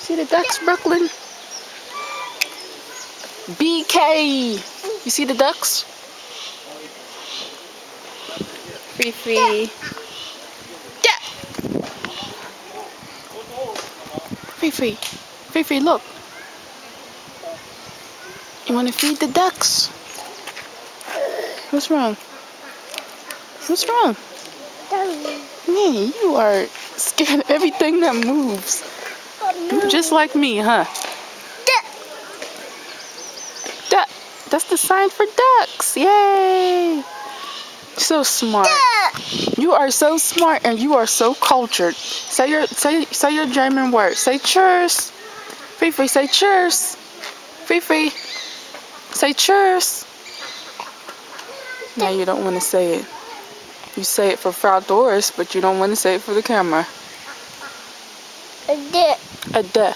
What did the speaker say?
See the ducks, Brooklyn? BK! You see the ducks? Fifi. Yeah. Fifi. Fifi, look. You want to feed the ducks? What's wrong? What's wrong? Man, you are scared of everything that moves. You're just like me, huh? That's the sign for ducks. Yay! So smart. You are so smart and you are so cultured. Say your German word. Say cheers. Fifi, say cheers. Fifi, say cheers. Now you don't want to say it. You say it for Frau Doris, but you don't want to say it for the camera. A duh.